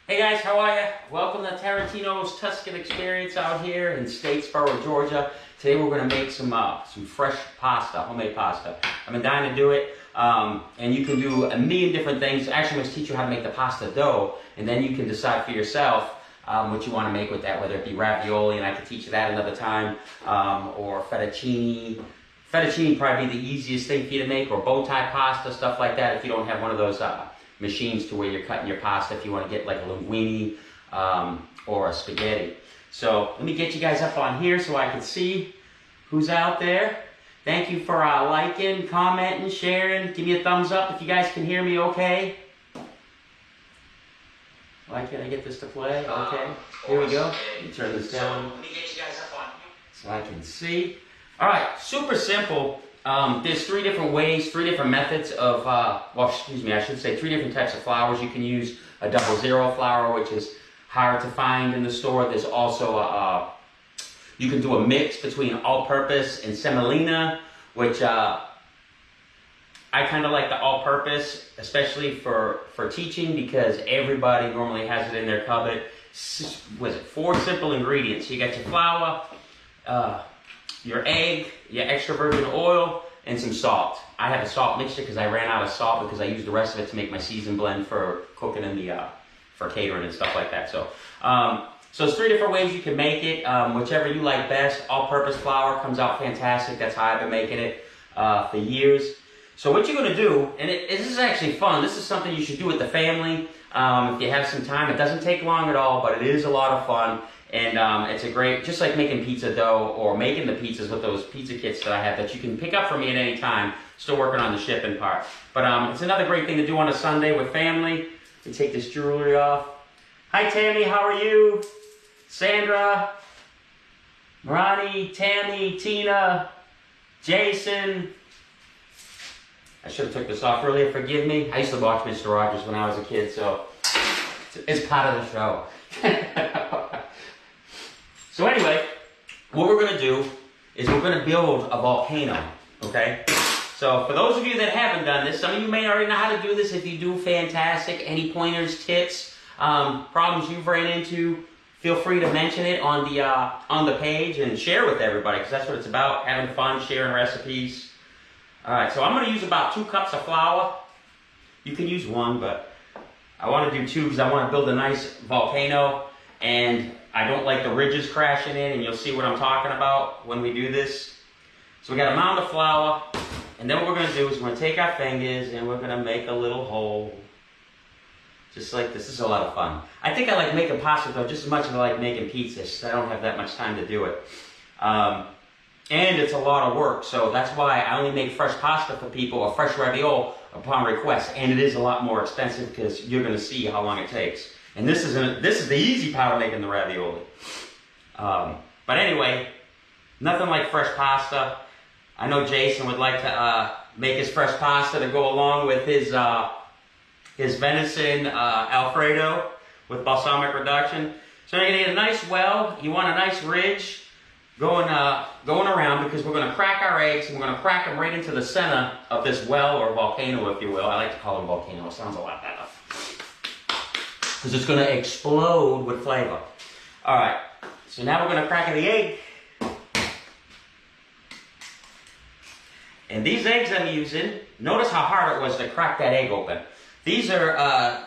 Hey guys, how are you? Welcome to Tarantino's Tuscan Experience out here in Statesboro, Georgia. Today we're going to make some fresh pasta, homemade pasta. I've been dying to do it, and you can do a million different things. Actually, I'm going to teach you how to make the pasta dough, and then you can decide for yourself what you want to make with that, whether it be ravioli, and I can teach you that another time, or fettuccine. Fettuccine would probably be the easiest thing for you to make, or bow tie pasta, stuff like that, if you don't have one of those machines to where you're cutting your pasta if you want to get like a linguine or a spaghetti. So let me get you guys up on here so I can see who's out there. Thank you for liking, commenting, sharing. Give me a thumbs up if you guys can hear me okay. Why can't I get this to play? Okay, here we go. Let me turn this down Let me get you guys up on here so I can see. All right, super simple. There's three different ways, three different methods of, three different types of flours. You can use a 00 flour, which is hard to find in the store. There's also you can do a mix between all-purpose and semolina, which I kind of like the all-purpose, especially for teaching, because everybody normally has it in their cupboard. Was it 4 simple ingredients? You got your flour, your egg, your extra virgin oil, and some salt. I have a salt mixture because I ran out of salt because I used the rest of it to make my seasoned blend for cooking in the for catering and stuff like that. So it's 3 different ways you can make it, whichever you like best. All-purpose flour comes out fantastic. That's how I've been making it for years. So what you're going to do, and this is actually fun. This is something you should do with the family if you have some time. It doesn't take long at all, but it is a lot of fun. And it's a great, just like making pizza dough or making the pizzas with those pizza kits that I have that you can pick up from me at any time. Still working on the shipping part. But it's another great thing to do on a Sunday with family. You take this jewelry off. Hi Tammy, how are you? Sandra, Ronnie, Tammy, Tina, Jason. I should have took this off earlier, forgive me. I used to watch Mr. Rogers when I was a kid, so it's part of the show. So anyway, what we're going to do is we're going to build a volcano, okay? So for those of you that haven't done this, some of you may already know how to do this. If you do, fantastic. Any pointers, tips, problems you've ran into, feel free to mention it on the page and share with everybody, because that's what it's about, having fun, sharing recipes. All right, so I'm going to use about 2 cups of flour. You can use 1, but I want to do 2 because I want to build a nice volcano, and I don't like the ridges crashing in, and you'll see what I'm talking about when we do this. So we got a mound of flour, and then what we're going to do is we're going to take our fingers and we're going to make a little hole. Just like this. This is a lot of fun. I think I like making pasta though just as much as I like making pizzas. I don't have that much time to do it. And it's a lot of work, so that's why I only make fresh pasta for people, or fresh ravioli upon request. And it is a lot more expensive because you're going to see how long it takes. And this is the easy part of making the ravioli. But anyway, nothing like fresh pasta. I know Jason would like to make his fresh pasta to go along with his venison Alfredo with balsamic reduction. So you're gonna get a nice well. You want a nice ridge going around, because we're gonna crack our eggs, and we're gonna crack them right into the center of this well, or volcano, if you will. I like to call them volcano. It sounds a lot better, because it's going to explode with flavor. All right, so now we're going to crack the egg. And these eggs I'm using, notice how hard it was to crack that egg open. These are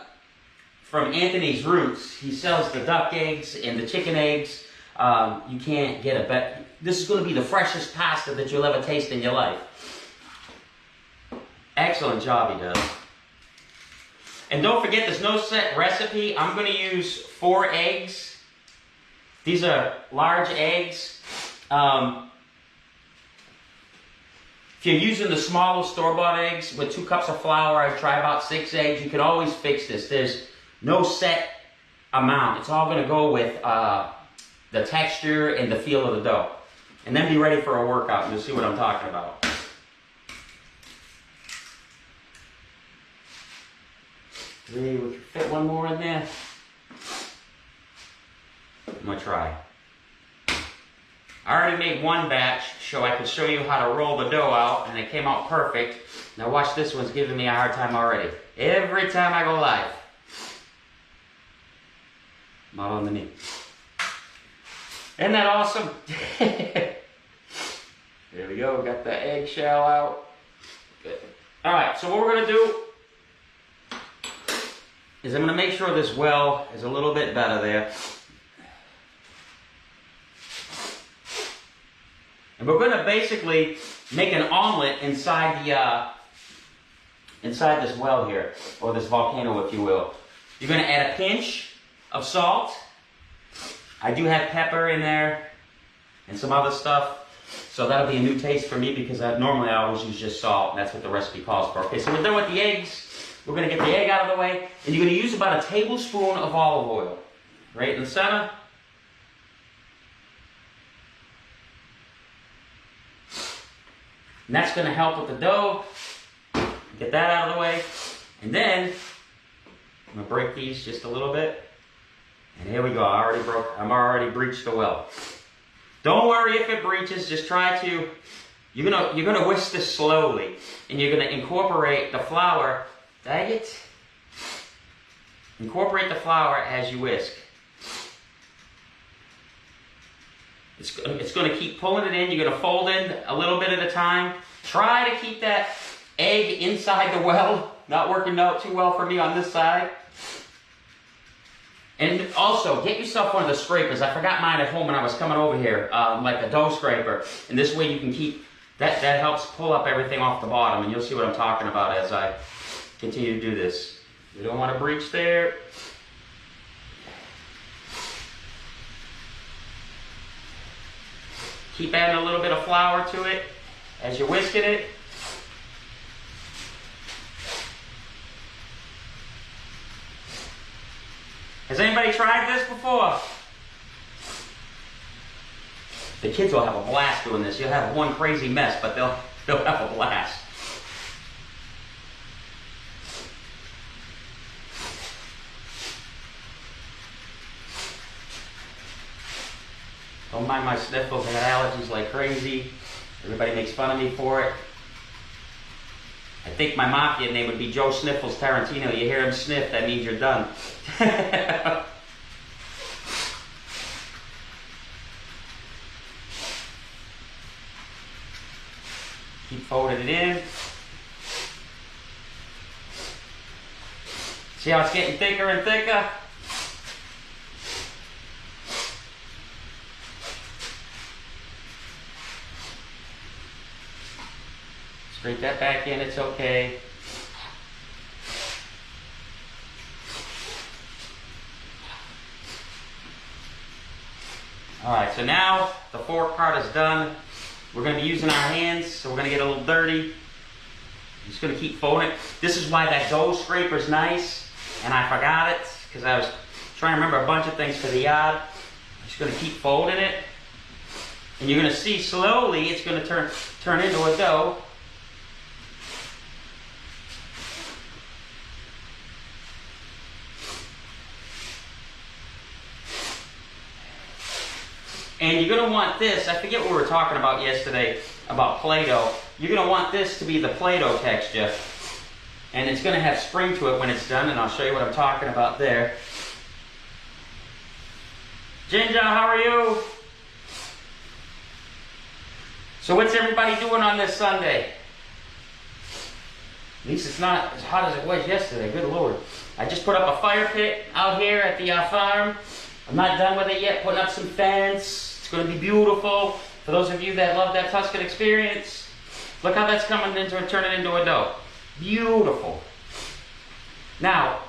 from Anthony's Roots. He sells the duck eggs and the chicken eggs. You can't get a better. This is going to be the freshest pasta that you'll ever taste in your life. Excellent job he does. And don't forget, there's no set recipe. I'm going to use 4 eggs. These are large eggs. If you're using the smaller store-bought eggs with 2 cups of flour, I'd try about 6 eggs. You can always fix this. There's no set amount. It's all going to go with the texture and the feel of the dough. And then be ready for a workout, and you'll see what I'm talking about. We can fit 1 more in there. I'm going to try. I already made 1 batch so I could show you how to roll the dough out, and it came out perfect. Now watch, this one's giving me a hard time already. Every time I go live. Not on the knee. Isn't that awesome? There we go, got the eggshell out. Good. All right, so what we're gonna do is I'm gonna make sure this well is a little bit better there. And we're gonna basically make an omelet inside the inside this well here, or this volcano, if you will. You're gonna add a pinch of salt. I do have pepper in there and some other stuff. So that'll be a new taste for me because normally I always use just salt, and that's what the recipe calls for. Okay, so we're done with the eggs. We're gonna get the egg out of the way, and you're gonna use about a tablespoon of olive oil. Right in the center. And that's gonna help with the dough. Get that out of the way. And then, I'm gonna break these just a little bit. And here we go, I'm already breached the well. Don't worry if it breaches, just try to, you're gonna whisk this slowly. And you're gonna incorporate the flour, dang it. Incorporate the flour as you whisk. It's gonna keep pulling it in, you're gonna fold in a little bit at a time. Try to keep that egg inside the well. Not working out too well for me on this side. And also, get yourself one of the scrapers. I forgot mine at home when I was coming over here, like a dough scraper. And this way you can keep, that helps pull up everything off the bottom. And you'll see what I'm talking about as I continue to do this. We don't want to breach there. Keep adding a little bit of flour to it as you're whisking it. Has anybody tried this before? The kids will have a blast doing this. You'll have one crazy mess, but they'll have a blast. Don't mind my sniffles. I got allergies like crazy. Everybody makes fun of me for it. I think my mafia name would be Joe Sniffles Tarantino. You hear him sniff, that means you're done. Keep folding it in. See how it's getting thicker and thicker? Scrape that back in, it's okay. Alright, so now the fork part is done. We're going to be using our hands, so we're going to get a little dirty. I'm just going to keep folding it. This is why that dough scraper is nice, and I forgot it, because I was trying to remember a bunch of things for the yard. I'm just going to keep folding it. And you're going to see slowly it's going to turn into a dough. And you're going to want this, I forget what we were talking about yesterday, about Play-Doh. You're going to want this to be the Play-Doh texture. And it's going to have spring to it when it's done, and I'll show you what I'm talking about there. Ginger, how are you? So what's everybody doing on this Sunday? At least it's not as hot as it was yesterday, good Lord. I just put up a fire pit out here at the farm. I'm not done with it yet, putting up some fence. It's going to be beautiful. For those of you that love that Tuscan experience, look how that's turning into a dough. Beautiful. Now,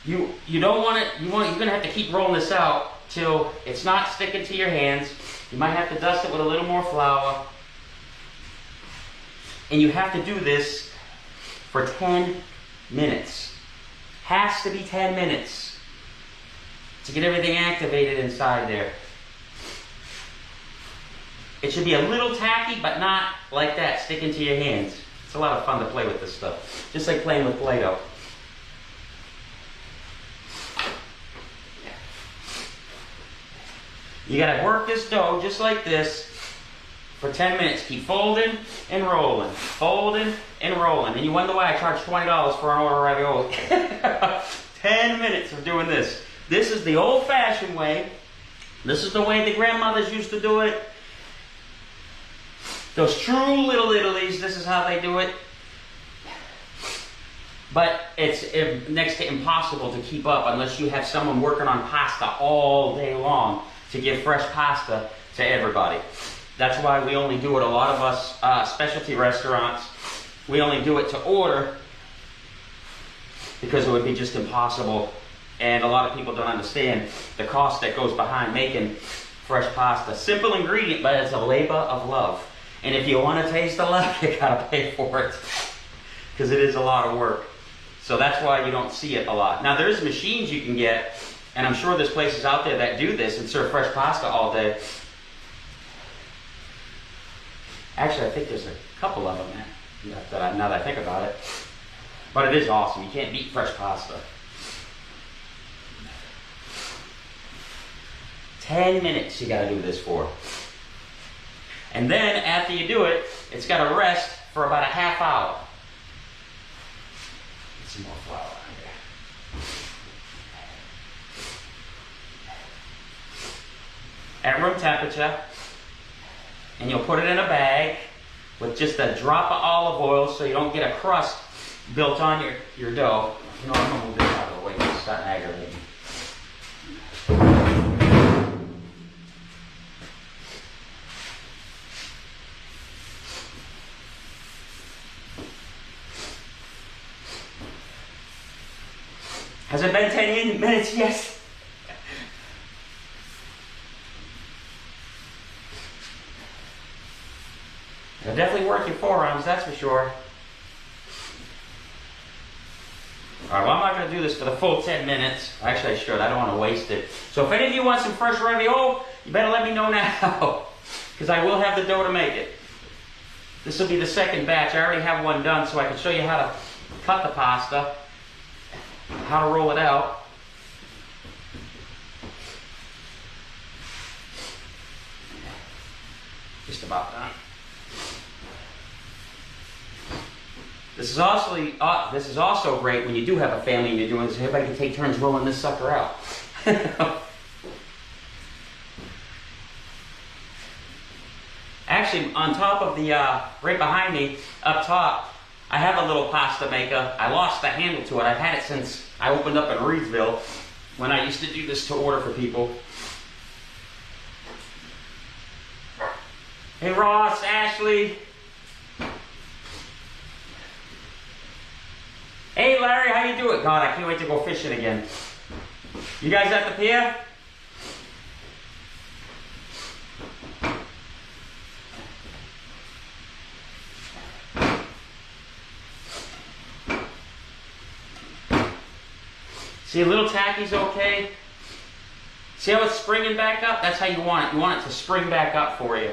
you don't want it, you're going to have to keep rolling this out till it's not sticking to your hands. You might have to dust it with a little more flour. And you have to do this for 10 minutes. Has to be 10 minutes to get everything activated inside there. It should be a little tacky, but not like that, sticking to your hands. It's a lot of fun to play with this stuff. Just like playing with Play-Doh. You gotta work this dough just like this for 10 minutes. Keep folding and rolling, folding and rolling. And you wonder why I charge $20 for an order of ravioli. 10 minutes of doing this. This is the old-fashioned way. This is the way the grandmothers used to do it. Those true Little Italies, this is how they do it. But it's next to impossible to keep up unless you have someone working on pasta all day long to give fresh pasta to everybody. That's why we only do it, a lot of us specialty restaurants, we only do it to order because it would be just impossible. And a lot of people don't understand the cost that goes behind making fresh pasta. Simple ingredient, but it's a labor of love. And if you want to taste the love, you gotta pay for it because it is a lot of work. So that's why you don't see it a lot. Now there's machines you can get, and I'm sure there's places out there that do this and serve fresh pasta all day. Actually, I think there's a couple of them now that I think about it. But it is awesome. You can't beat fresh pasta. 10 minutes you gotta do this for. And then after you do it, it's gotta rest for about a half hour. Get some more flour on here. At room temperature. And you'll put it in a bag with just a drop of olive oil so you don't get a crust built on your dough. You know, I'm gonna move this out of the way because it's starting to aggravate me. Has it been 10 minutes yet? It'll definitely work your forearms, that's for sure. Alright, well I'm not going to do this for the full 10 minutes. Actually I should, I don't want to waste it. So if any of you want some fresh ravioli, you better let me know now. Because I will have the dough to make it. This will be the second batch. I already have one done so I can show you how to cut the pasta. How to roll it out. Just about done. This is also great when you do have a family and you're doing this. Everybody can take turns rolling this sucker out. Actually, on top of the, right behind me, up top, I have a little pasta maker. I lost the handle to it. I've had it since I opened up in Reedsville when I used to do this to order for people. Hey Ross, Ashley. Hey Larry, how you doing? God, I can't wait to go fishing again. You guys at the pier? See, a little tacky's okay. See how it's springing back up? That's how you want it. You want it to spring back up for you.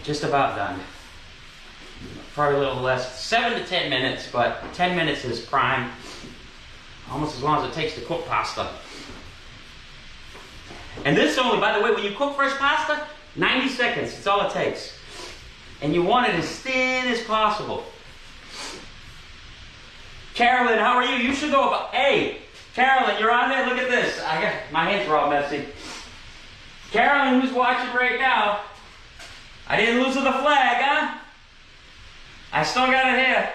Just about done. Probably a little less. 7 to 10 minutes, but 10 minutes is prime. Almost as long as it takes to cook pasta. And this only, by the way, when you cook fresh pasta, 90 seconds, that's all it takes. And you want it as thin as possible. Carolyn, how are you? You should know about, hey, Carolyn, you're on there? Look at this. My hands are all messy. Carolyn, who's watching right now, I didn't lose the flag, huh? I still got it here.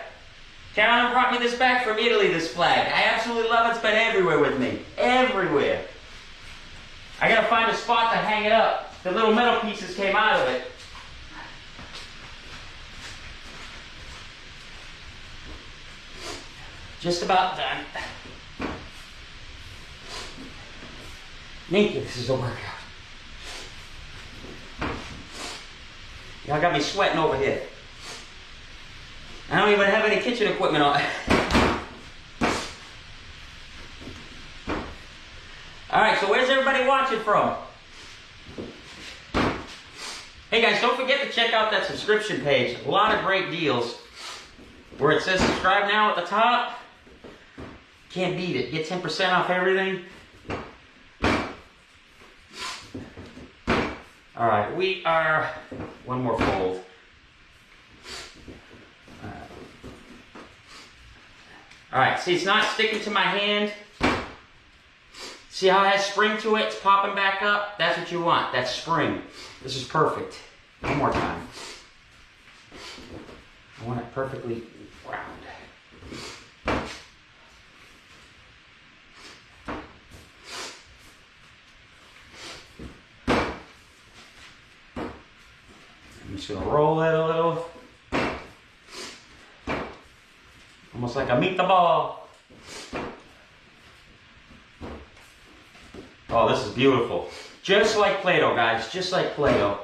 Carolyn brought me this back from Italy, this flag. I absolutely love it. It's been everywhere with me. Everywhere. I gotta find a spot to hang it up. The little metal pieces came out of it. Just about done. Thank you, this is a workout. Y'all got me sweating over here. I don't even have any kitchen equipment on. Alright, so where's everybody watching from? Hey guys, don't forget to check out that subscription page. A lot of great deals. Where it says subscribe now at the top. Can't beat it. Get 10% off everything. All right, we are, one more fold. All right, see, it's not sticking to my hand. See how it has spring to it? It's popping back up. That's what you want. That's spring. This is perfect. One more time. I want it perfectly round. I'm just gonna roll it a little. Almost like a meatball. Oh, this is beautiful. Just like Play-Doh, guys. Just like Play-Doh.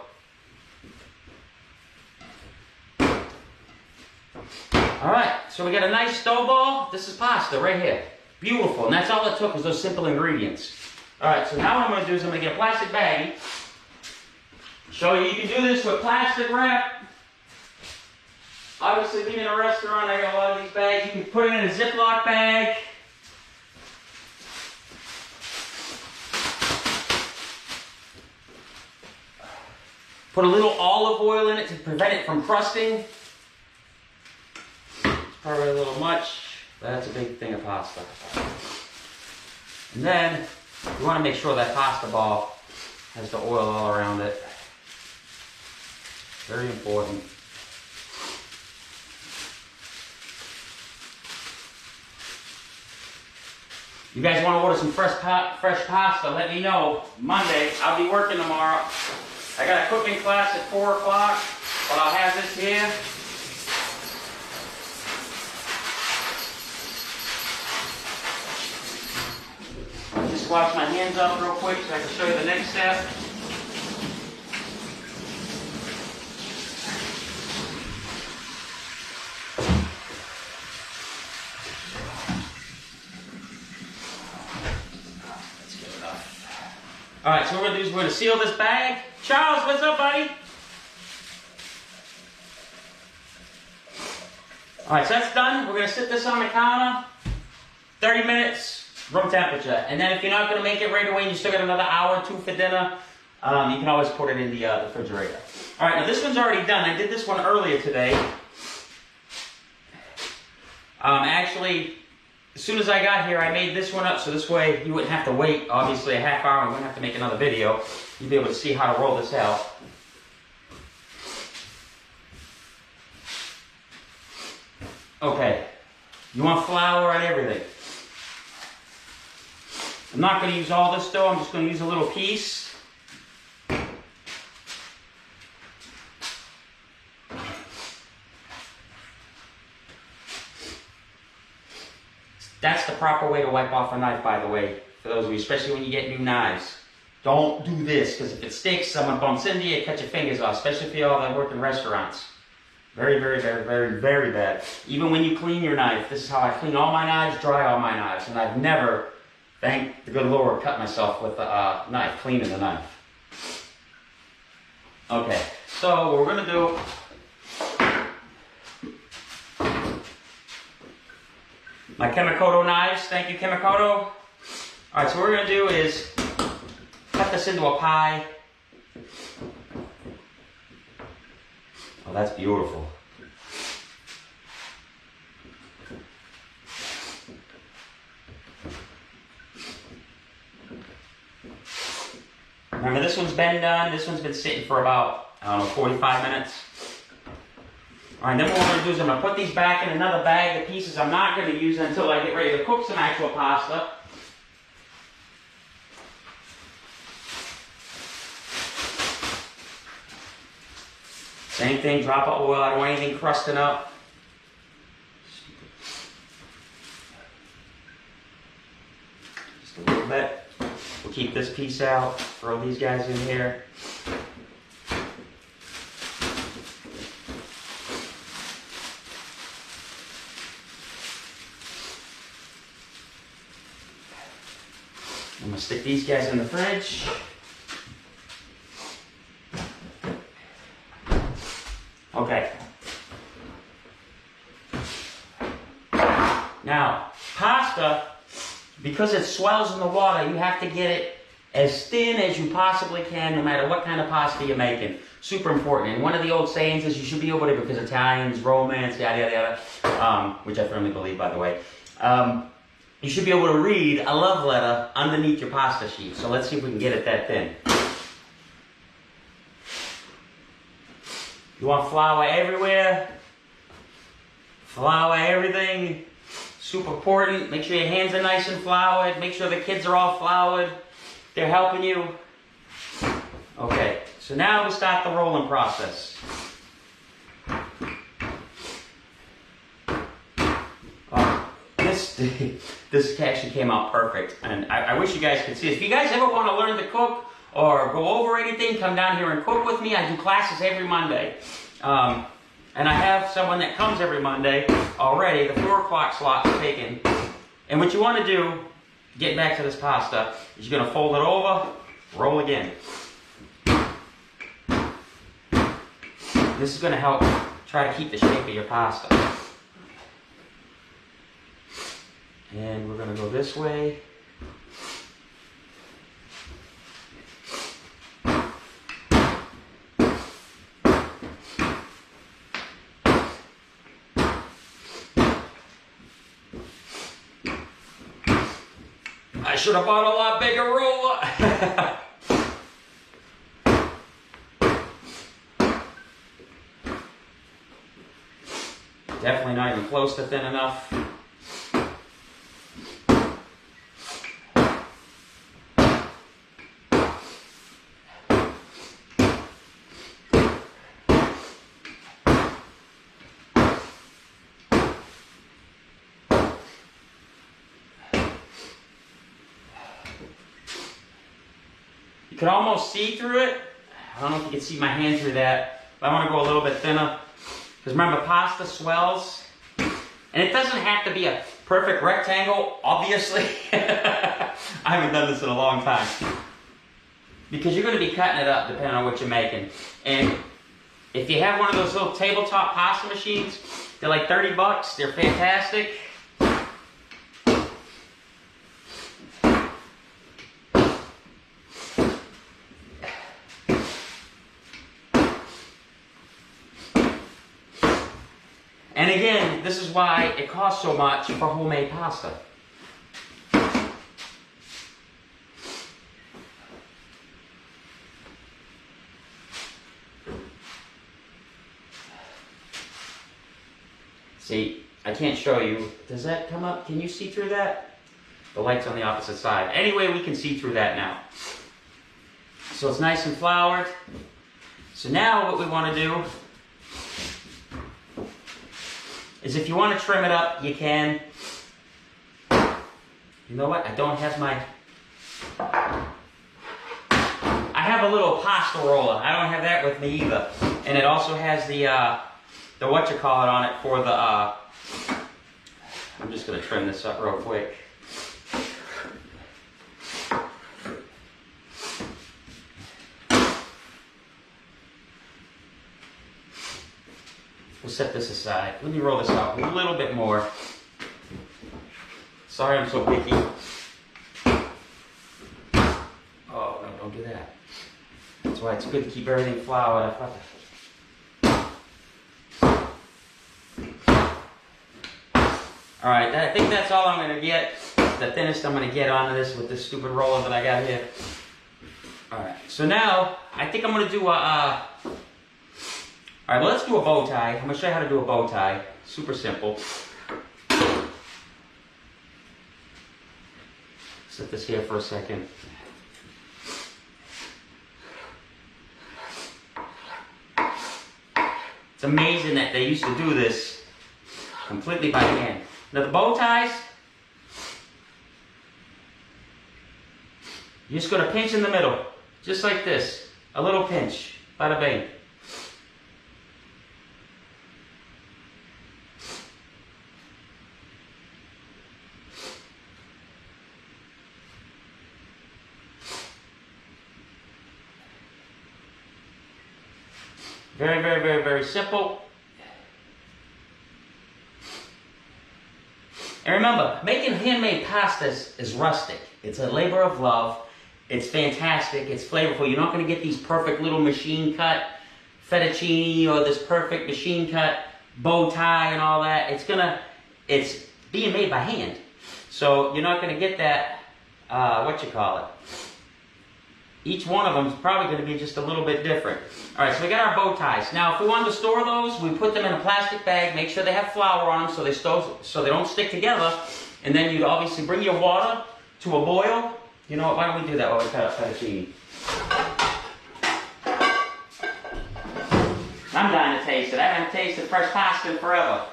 Alright, so we got a nice dough ball. This is pasta right here. Beautiful. And that's all it took was those simple ingredients. Alright, so now what I'm going to do is I'm going to get a plastic baggie. Show you can do this with plastic wrap. Obviously, being in a restaurant, I got a lot of these bags. You can put it in a Ziploc bag. Put a little olive oil in it to prevent it from crusting. Probably a little much, but that's a big thing of pasta. And then, you want to make sure that pasta ball has the oil all around it. Very important. You guys want to order some fresh pasta, let me know. Monday, I'll be working tomorrow. I got a cooking class at 4 o'clock, but I'll have this here. I'll just wash my hands off real quick so I can show you the next step. All right, so what we're going to do is we're going to seal this bag. Charles, what's up, buddy? All right, so that's done. We're going to sit this on the counter. 30 minutes, room temperature. And then if you're not going to make it right away and you still got another hour or two for dinner, you can always put it in the refrigerator. All right, now this one's already done. I did this one earlier today. Actually, as soon as I got here, I made this one up so this way you wouldn't have to wait, obviously, a half hour and wouldn't have to make another video. You'd be able to see how to roll this out. Okay, you want flour and everything. I'm not going to use all this dough, I'm just going to use a little piece. That's the proper way to wipe off a knife, by the way, for those of you, especially when you get new knives. Don't do this, because if it sticks, someone bumps into you, cut your fingers off, especially if you all that work in restaurants. Very, very, very, very, very bad. Even when you clean your knife, this is how I clean all my knives, dry all my knives, and I've never, thank the good Lord, cut myself with a knife, cleaning the knife. Okay, so what we're going to do, my Chemicoto knives, thank you Chemicoto. Alright, so what we're going to do is cut this into a pie. Oh, that's beautiful. Remember, this one's been done. This one's been sitting for about, I don't know, 45 minutes. Alright, then what we're going to do is I'm going to put these back in another bag. The pieces I'm not going to use until I get ready to cook some actual pasta. Same thing, drop of oil. I don't want anything crusting up. Just a little bit. We'll keep this piece out. Throw these guys in here. I'm going to stick these guys in the fridge. Okay. Now, pasta, because it swells in the water, you have to get it as thin as you possibly can, no matter what kind of pasta you're making. Super important. And one of the old sayings is you should be able to, because Italians, romance, yada, yada, yada, which I firmly believe, by the way, you should be able to read a love letter underneath your pasta sheet. So let's see if we can get it that thin. You want flour everywhere. Flour everything. Super important. Make sure your hands are nice and floured. Make sure the kids are all floured. They're helping you. Okay, so now we start the rolling process. This actually came out perfect, and I wish you guys could see it. If you guys ever want to learn to cook or go over anything, come down here and cook with me. I do classes every Monday. And I have someone that comes every Monday already. The 4 o'clock slot is taken. And what you want to do, getting back to this pasta, is you're going to fold it over, roll again. This is going to help try to keep the shape of your pasta. And we're going to go this way. I should have bought a lot bigger roller. Definitely not even close to thin enough. You can almost see through it. I don't know if you can see my hand through that, but I want to go a little bit thinner. Because remember, pasta swells. And it doesn't have to be a perfect rectangle, obviously. I haven't done this in a long time. Because you're going to be cutting it up depending on what you're making. And if you have one of those little tabletop pasta machines, they're like 30 bucks. They're fantastic. And again, this is why it costs so much for homemade pasta. See, I can't show you. Does that come up? Can you see through that? The light's on the opposite side. Anyway, we can see through that now. So it's nice and floured. So now what we want to do is, if you want to trim it up, you can. You know what? I don't have my... I have a little pasta roller. I don't have that with me either. And it also has the whatchamacallit on it for the... I'm just going to trim this up real quick. We'll set this aside. Let me roll this out a little bit more. Sorry I'm so picky. Oh, no, don't do that. That's why it's good to keep everything floured. Alright, I think that's all I'm going to get. The thinnest I'm going to get onto this with this stupid roller that I got here. Alright, so now I think I'm going to do a... Alright, well, let's do a bow tie. I'm going to show you how to do a bow tie. Super simple. Set this here for a second. It's amazing that they used to do this completely by hand. Now the bow ties, you're just going to pinch in the middle. Just like this. A little pinch. Bada bing. Very, very, very, very simple. And remember, making handmade pastas is rustic. It's a labor of love. It's fantastic. It's flavorful. You're not going to get these perfect little machine cut fettuccine or this perfect machine cut bow tie and all that. It's being made by hand. So you're not going to get that, each one of them is probably going to be just a little bit different. All right, so we got our bow ties. Now, if we wanted to store those, we put them in a plastic bag, make sure they have flour on them so they don't stick together. And then you'd obviously bring your water to a boil. You know what, why don't we do that while we cut up fettuccine? I'm dying to taste it. I haven't tasted fresh pasta in forever.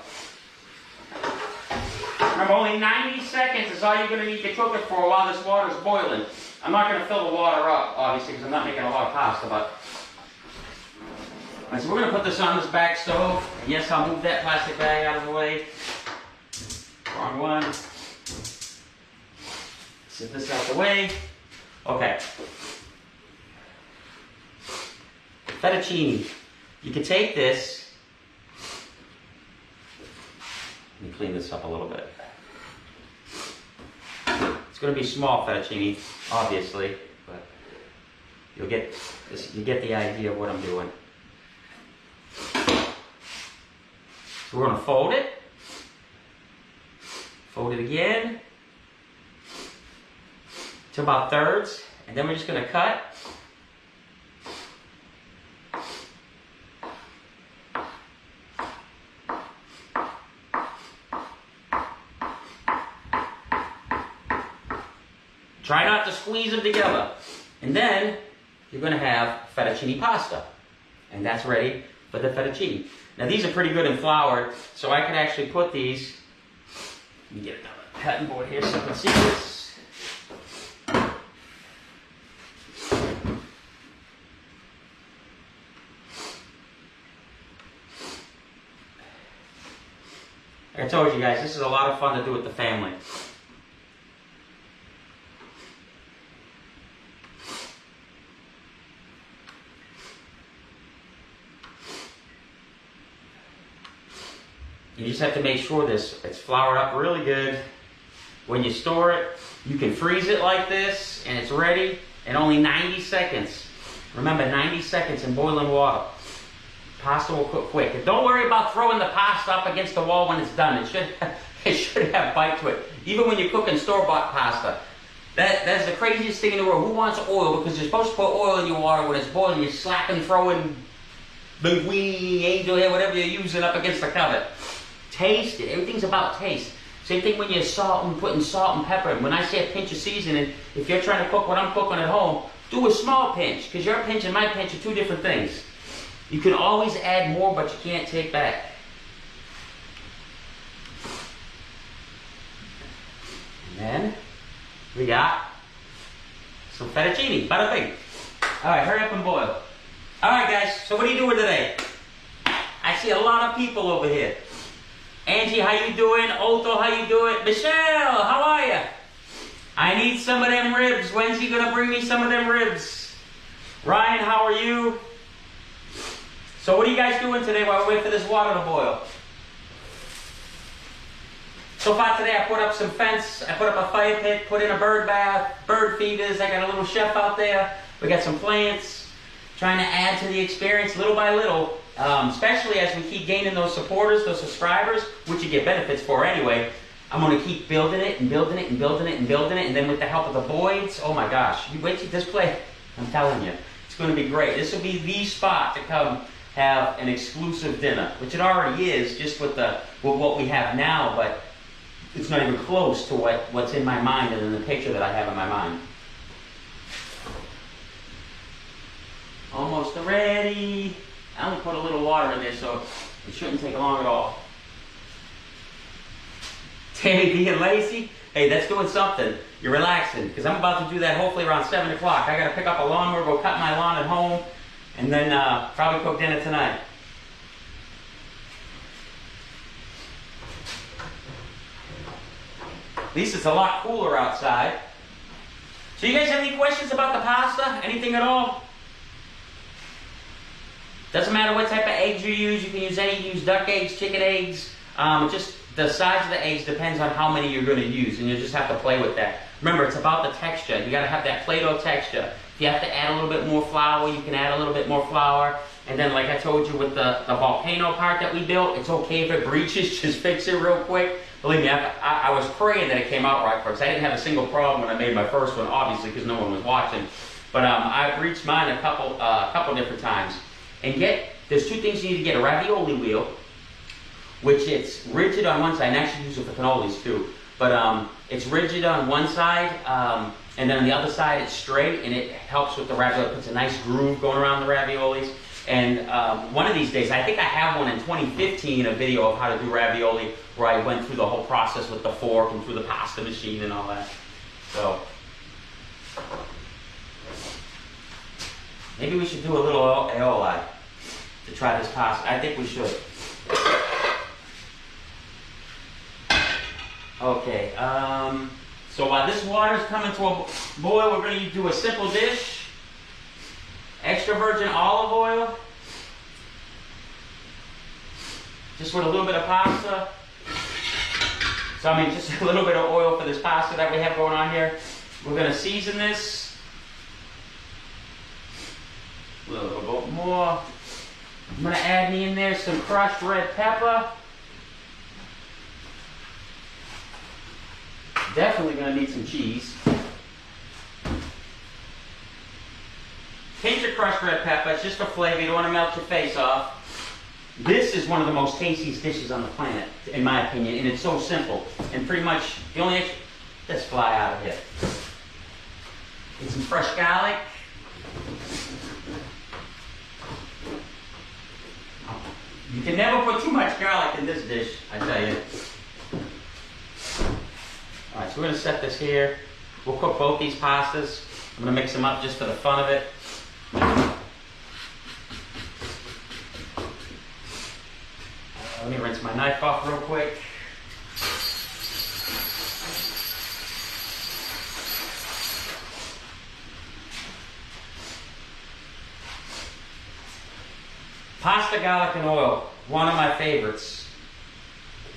Remember, only 90 seconds is all you're going to need to cook it for while this water's boiling. I'm not going to fill the water up, obviously, because I'm not making a lot of pasta, but... Alright, so we're going to put this on this back stove. And yes, I'll move that plastic bag out of the way. Wrong one. Set this out the way. Okay. Fettuccine. You can take this. Let me clean this up a little bit. It's going to be small fettuccine, obviously, but you get the idea of what I'm doing. So we're going to fold it. Fold it again to about thirds, and then we're just going to cut. Try not to squeeze them together. And then you're going to have fettuccine pasta. And that's ready for the fettuccine. Now these are pretty good and floured, so I could actually put these. Let me get another cutting board here so you can see this. Like I told you guys, this is a lot of fun to do with the family. You just have to make sure it's floured up really good. When you store it, you can freeze it like this, and it's ready in only 90 seconds. Remember, 90 seconds in boiling water. Pasta will cook quick. And don't worry about throwing the pasta up against the wall when it's done. It should have bite to it. Even when you're cooking store-bought pasta. That's the craziest thing in the world. Who wants oil? Because you're supposed to put oil in your water when it's boiling. You're slapping, throwing linguine, angel hair, whatever you're using up against the cover. Taste it. Everything's about taste. Same thing when you're putting salt and pepper. When I say a pinch of seasoning, if you're trying to cook what I'm cooking at home, do a small pinch, because your pinch and my pinch are two different things. You can always add more, but you can't take back. And then we got some fettuccine. Bada bing. All right, hurry up and boil. All right, guys. So what are you doing today? I see a lot of people over here. Angie, how you doing? Otto, how you doing? Michelle, how are you? I need some of them ribs. When's he gonna bring me some of them ribs? Ryan, how are you? So what are you guys doing today while we wait for this water to boil? So far today I put up some fence, I put up a fire pit, put in a bird bath, bird feeders, I got a little chef out there, we got some plants, trying to add to the experience little by little. Especially as we keep gaining those supporters, those subscribers, which you get benefits for anyway. I'm going to keep building it and building it and building it and building it, and then with the help of the Boyds, oh my gosh, you wait till this play. I'm telling you, it's going to be great. This will be the spot to come have an exclusive dinner, which it already is, just with what we have now, but it's not even close to what's in my mind and in the picture that I have in my mind. Almost ready. I only put a little water in there, so it shouldn't take long at all. Tammy being lazy? Hey, that's doing something. You're relaxing, because I'm about to do that hopefully around 7 o'clock. I got to pick up a lawnmower, go cut my lawn at home, and then probably cook dinner tonight. At least it's a lot cooler outside. So you guys have any questions about the pasta? Anything at all? Doesn't matter what type of eggs you use. You can use any. Use duck eggs, chicken eggs. Just the size of the eggs depends on how many you're going to use, and you'll just have to play with that. Remember, it's about the texture. You gotta have that Play-Doh texture. If you have to add a little bit more flour, you can add a little bit more flour. And then, like I told you with the volcano part that we built, it's okay if it breaches, just fix it real quick. Believe me, I was praying that it came out right first. I didn't have a single problem when I made my first one, obviously, because no one was watching. But I breached mine a couple different times. And there's two things you need to get: a ravioli wheel, which it's rigid on one side, and actually use it for cannolis too. But it's rigid on one side, and then on the other side it's straight, and it helps with the ravioli. It puts a nice groove going around the raviolis. And one of these days, I think I have one in 2015, a video of how to do ravioli, where I went through the whole process with the fork and through the pasta machine and all that. So maybe we should do a little aioli to try this pasta. I think we should. Okay, so while this water's coming to a boil, we're going to do a simple dish. Extra virgin olive oil. Just with a little bit of pasta. So I mean, just a little bit of oil for this pasta that we have going on here. We're going to season this. A little bit more. I'm going to add in there some crushed red pepper. Definitely going to need some cheese. Pinch of crushed red pepper. It's just for flavor. You don't want to melt your face off. This is one of the most tastiest dishes on the planet, in my opinion, and it's so simple. And pretty much the only extra... Let's fly out of here. Get some fresh garlic. You can never put too much garlic in this dish, I tell you. Alright, so we're going to set this here. We'll cook both these pastas. I'm going to mix them up just for the fun of it. Let me rinse my knife off real quick. Pasta, garlic, and oil. One of my favorites.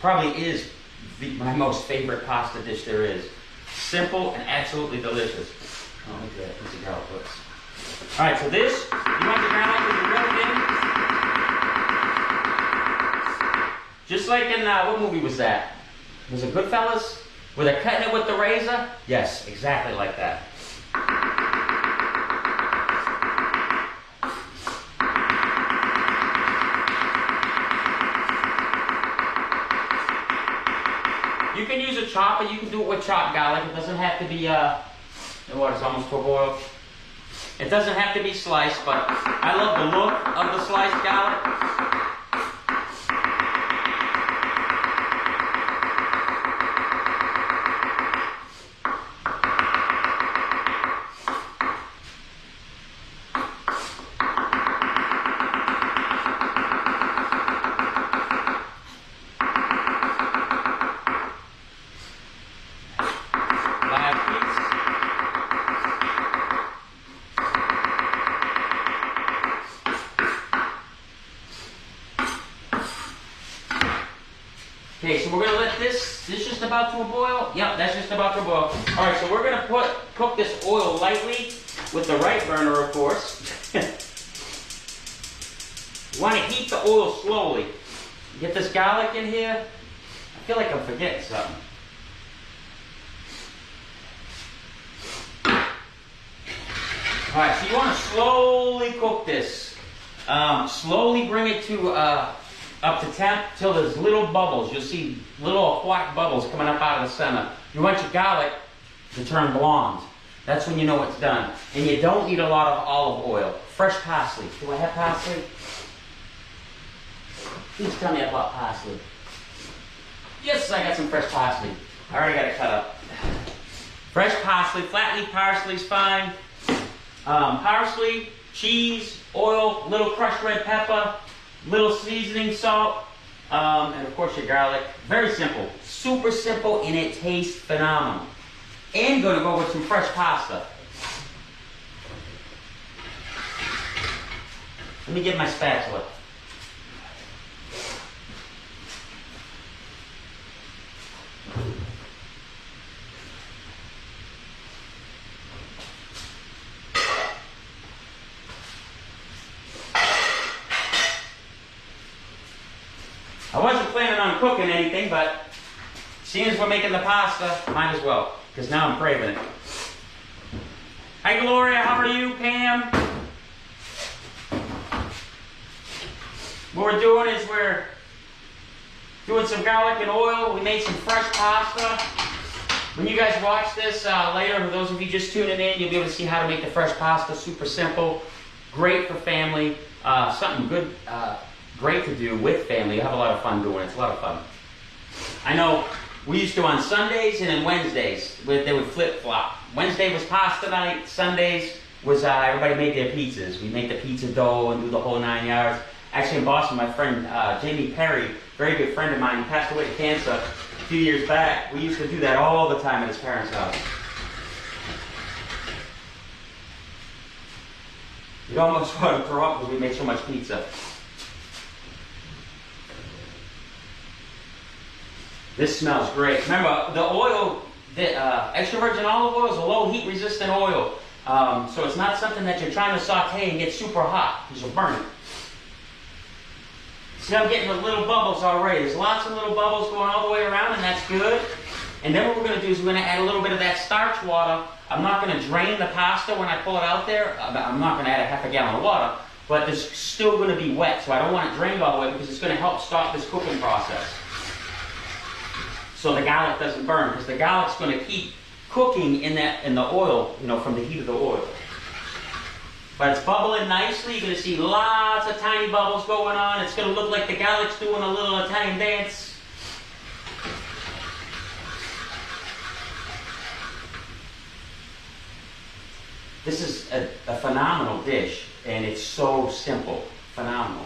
Probably is my most favorite pasta dish there is. Simple and absolutely delicious. Oh, look at that piece of garlic clips. Alright, so this, you want the garlic to be real thin. Just like in, what movie was that? Was it Goodfellas? Where they're cutting it with the razor? Yes, exactly like that. You can use a chopper, you can do it with chopped garlic. It doesn't have to be, it's almost to a boil. It doesn't have to be sliced, but I love the look of the sliced garlic. Okay, so we're going to let this just about to a boil? Yep, that's just about to boil. Alright, so we're going to cook this oil lightly with the right burner, of course. You want to heat the oil slowly. Get this garlic in here. I feel like I'm forgetting something. Alright, so you want to slowly cook this. Slowly bring it to up to temp till there's little bubbles. You'll see little white bubbles coming up out of the center. You want your garlic to turn blonde. That's when you know it's done. And you don't need a lot of olive oil. Fresh parsley. Do I have parsley? Please tell me about parsley. Yes, I got some fresh parsley. I already got it cut up. Fresh parsley, flat leaf parsley's fine. Parsley, cheese, oil, little crushed red pepper, little seasoning salt, and of course your garlic. Very simple. Super simple, and it tastes phenomenal. And going to go with some fresh pasta. Let me get my spatula. I wasn't planning on cooking anything, but seeing as we're making the pasta, might as well, because now I'm craving it. Hi Gloria, how are you? Pam? What we're doing is we're doing some garlic and oil. We made some fresh pasta. When you guys watch this later, for those of you just tuning in, you'll be able to see how to make the fresh pasta. Super simple, great for family, something good, great to do with family. You have a lot of fun doing it. It's a lot of fun. I know we used to on Sundays and then Wednesdays, they would flip-flop. Wednesday was pasta night. Sundays was everybody made their pizzas. We make the pizza dough and do the whole 9 yards. Actually in Boston, my friend Jamie Perry, very good friend of mine, passed away to cancer a few years back. We used to do that all the time at his parents' house. You'd almost want to throw up because we made so much pizza. This smells great. Remember, the oil, the extra virgin olive oil is a low heat resistant oil. So it's not something that you're trying to saute and get super hot because you'll burn it. See, I'm getting the little bubbles already. There's lots of little bubbles going all the way around, and that's good. And then what we're going to do is we're going to add a little bit of that starch water. I'm not going to drain the pasta when I pull it out there. I'm not going to add a half a gallon of water, but it's still going to be wet, so I don't want it drained all the way because it's going to help stop this cooking process. So the garlic doesn't burn, because the garlic's going to keep cooking in the oil, you know, from the heat of the oil. But it's bubbling nicely. You're going to see lots of tiny bubbles going on. It's going to look like the garlic's doing a little Italian dance. This is a phenomenal dish, and it's so simple. Phenomenal.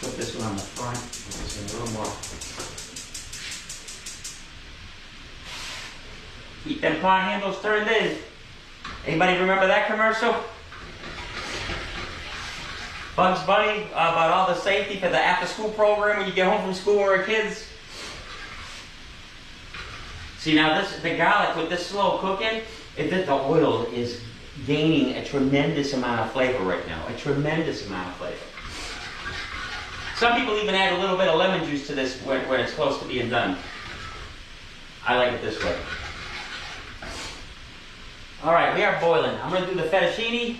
Put this one on the front. This is a little more. Keep them pot handles turned in. Anybody remember that commercial? Bugs Bunny about all the safety for the after-school program when you get home from school when we're kids. See now, the garlic with this slow cooking, the oil is gaining a tremendous amount of flavor right now. A tremendous amount of flavor. Some people even add a little bit of lemon juice to this when it's close to being done. I like it this way. All right, we are boiling. I'm going to do the fettuccine.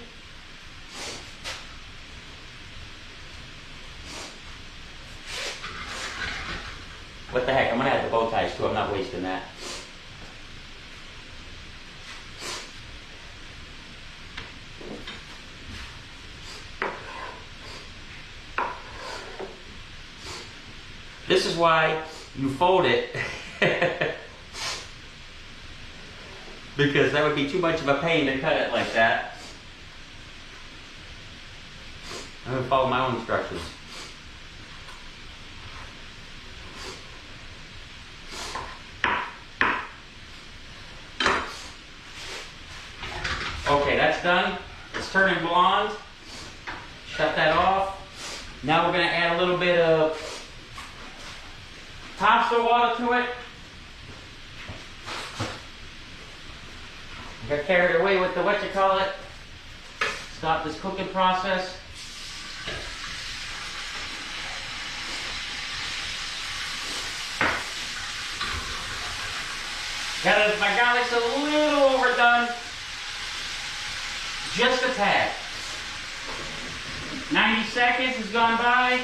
What the heck? I'm going to add the bow ties too. I'm not wasting that. This is why you fold it, because that would be too much of a pain to cut it like that. I'm going to follow my own instructions. Okay, that's done. It's turning blonde. Shut that off. Now we're going to add a little bit of pasta water to it. I got carried away with the stop this cooking process. My garlic's a little overdone. Just a tad. 90 seconds has gone by.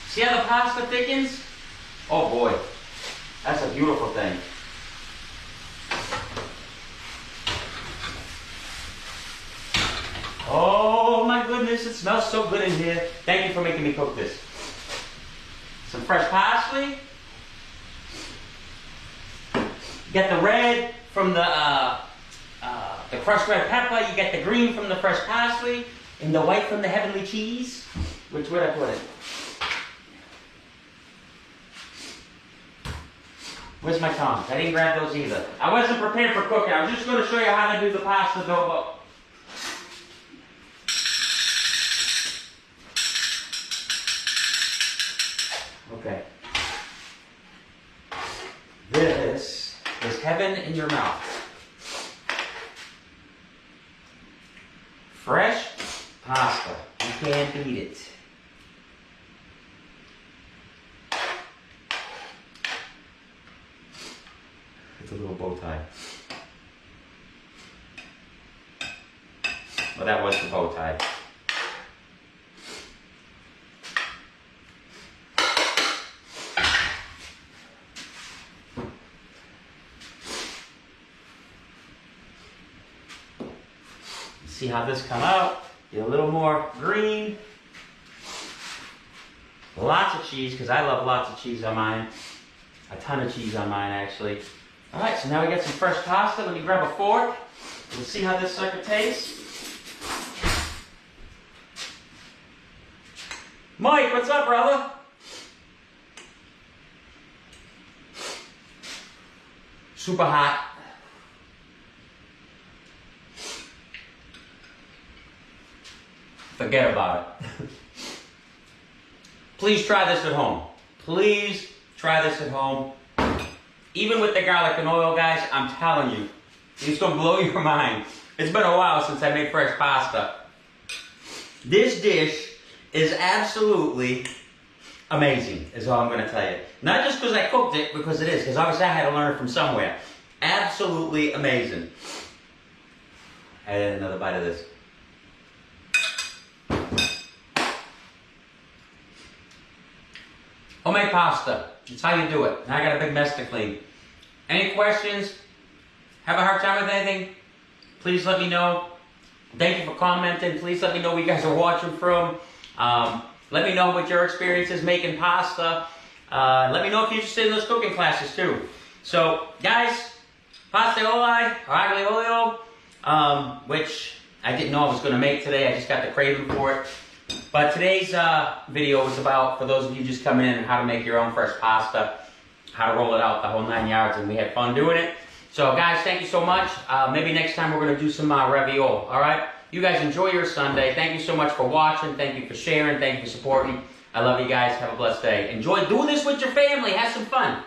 See how the pasta thickens? Oh boy, that's a beautiful thing. Oh my goodness, it smells so good in here. Thank you for making me cook this. Some fresh parsley. You get the red from the crushed red pepper. You get the green from the fresh parsley, and the white from the heavenly cheese. Which would I put it? Where's my tongs? I didn't grab those either. I wasn't prepared for cooking. I was just going to show you how to do the pasta dough. heaven in your mouth. Fresh pasta. You can't beat it. It's a little bow tie. Well, that was the bow tie. See how this come out? Get a little more green. Lots of cheese, because I love lots of cheese on mine. A ton of cheese on mine, actually. All right, so now we got some fresh pasta. Let me grab a fork. We'll see how this sucker tastes. Mike, what's up, brother? Super hot. Forget about it. Please try this at home. Please try this at home. Even with the garlic and oil, guys, I'm telling you, it's going to blow your mind. It's been a while since I made fresh pasta. This dish is absolutely amazing, is all I'm going to tell you. Not just because I cooked it, because it is, because obviously I had to learn it from somewhere. Absolutely amazing. I had another bite of this. Homemade pasta. It's how you do it. And I got a big mess to clean. Any questions? Have a hard time with anything? Please let me know. Thank you for commenting. Please let me know where you guys are watching from. Let me know what your experience is making pasta. Let me know if you're interested in those cooking classes too. So, guys, pasta olai, aglio olio, which I didn't know I was going to make today. I just got the craving for it. But today's video was about, for those of you just coming in, how to make your own fresh pasta, how to roll it out, the whole 9 yards, and we had fun doing it. So guys, thank you so much. Maybe next time we're going to do some ravioli, all right? You guys enjoy your Sunday. Thank you so much for watching. Thank you for sharing. Thank you for supporting. I love you guys. Have a blessed day. Enjoy doing this with your family. Have some fun.